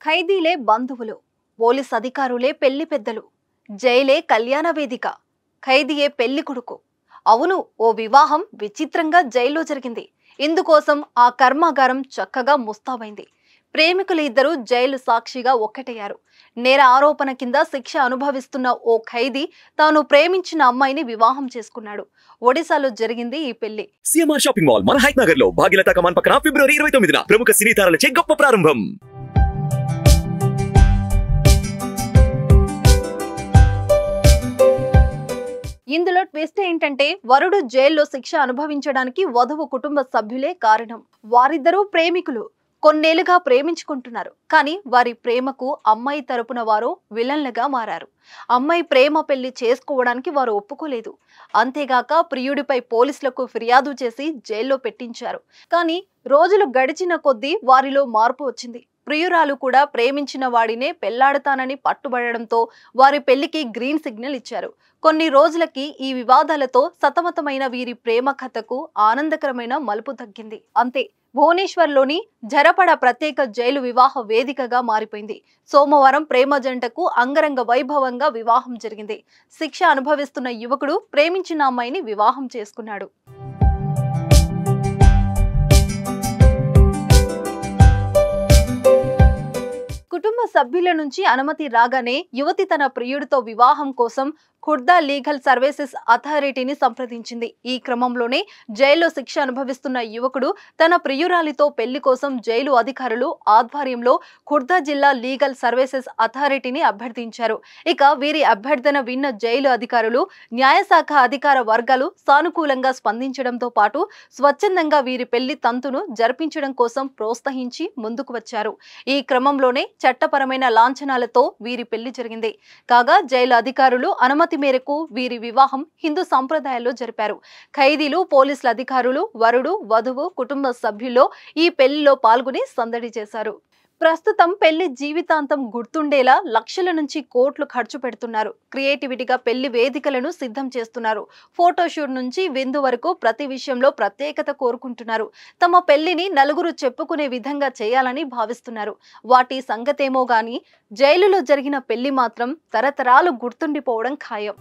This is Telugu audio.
ఖైదీలే బంధువులు, పోలీస్ అధికారులే పెళ్లి పెద్దలు, జైలే కళ్యాణ వేదిక, ఖైదీయే పెళ్లి కొడుకు. అవును, ఓ వివాహం విచిత్రంగా జైల్లో జరిగింది. ఇందుకోసం ఆ కర్మాగారం చక్కగా ముస్తాబైంది. ప్రేమికులు ఇద్దరు జైలు సాక్షిగా ఒక్కటయ్యారు. నేర ఆరోపణ కింద శిక్ష అనుభవిస్తున్న ఓ ఖైదీ తాను ప్రేమించిన అమ్మాయిని వివాహం చేసుకున్నాడు. ఒడిశాలో జరిగింది ఈ పెళ్లి. సిఎంఆర్ షాపింగ్ మాల్ మన హైత్ నగర్ లో భాగ్యలత కమాన్ పక్కన ఫిబ్రవరి 29న ప్రముఖ సినీ తారలచే గొప్ప ప్రారంభం. ఇందులో ట్విస్ట్ ఏంటంటే, వరుడు జైల్లో శిక్ష అనుభవించడానికి వధువు కుటుంబ సభ్యులే కారణం. వారిద్దరూ ప్రేమికులు, కొన్నేళ్లుగా ప్రేమించుకుంటున్నారు. కానీ వారి ప్రేమకు అమ్మాయి తరపున వారు విలన్లుగా మారారు. అమ్మాయి ప్రేమ పెళ్లి చేసుకోవడానికి వారు ఒప్పుకోలేదు. అంతేగాక ప్రియుడిపై పోలీసులకు ఫిర్యాదు చేసి జైల్లో పెట్టించారు. కానీ రోజులు గడిచిన కొద్దీ వారిలో మార్పు వచ్చింది. ప్రియురాలు కూడా ప్రేమించిన వాడినే పెళ్లాడతానని పట్టుబడడంతో వారి పెళ్లికి గ్రీన్ సిగ్నల్ ఇచ్చారు. కొన్ని రోజులకి ఈ వివాదాలతో సతమతమైన వీరి ప్రేమ కథకు ఆనందకరమైన మలుపు తగ్గింది. అంతే, భువనేశ్వర్లోని జరపడ ప్రత్యేక జైలు వివాహ వేదికగా మారిపోయింది. సోమవారం ప్రేమ జంటకు అంగరంగ వైభవంగా వివాహం జరిగింది. శిక్ష అనుభవిస్తున్న యువకుడు ప్రేమించిన అమ్మాయిని వివాహం చేసుకున్నాడు. కుటుంబ సభ్యుల నుంచి అనుమతి రాగానే యువతి తన ప్రియుడితో వివాహం కోసం ఖుర్దా లీగల్ సర్వీసెస్ అథారిటీని సంప్రదించింది. ఈ క్రమంలోనే జైల్లో శిక్ష అనుభవిస్తున్న యువకుడు తన ప్రియురాలితో పెళ్లి కోసం జైలు అధికారులు ఆధ్వర్యంలో ఖుర్దా జిల్లా లీగల్ సర్వీసెస్ అథారిటీని అభ్యర్థించారు. ఇక వీరి అభ్యర్థన విన్న జైలు అధికారులు, న్యాయశాఖ అధికార వర్గాలు సానుకూలంగా స్పందించడంతో పాటు స్వచ్ఛందంగా వీరి పెళ్లి తంతును జరిపించడం కోసం ప్రోత్సహించి ముందుకు వచ్చారు. ఈ క్రమంలోనే చట్టపరమైన లాంఛనాలతో వీరి పెళ్లి జరిగింది. కాగా జైలు అధికారులు అనుమతి మేరకు వీరి వివాహం హిందూ సంప్రదాయాల్లో జరిపారు. ఖైదీలు, పోలీసుల అధికారులు, వరుడు, వధువు కుటుంబ సభ్యుల్లో ఈ పెళ్లిలో పాల్గొని సందడి చేశారు. ప్రస్తుతం పెళ్లి జీవితాంతం గుర్తుండేలా లక్షల నుంచి కోట్లు ఖర్చు పెడుతున్నారు. క్రియేటివిటీగా పెళ్లి వేదికలను సిద్ధం చేస్తున్నారు. ఫోటోషూట్ నుంచి విందు వరకు ప్రతి విషయంలో ప్రత్యేకత కోరుకుంటున్నారు. తమ పెళ్లిని నలుగురు చెప్పుకునే విధంగా చేయాలని భావిస్తున్నారు. వాటి సంగతేమో గాని జైలులో జరిగిన పెళ్లి మాత్రం తరతరాలు గుర్తుండిపోవడం ఖాయం.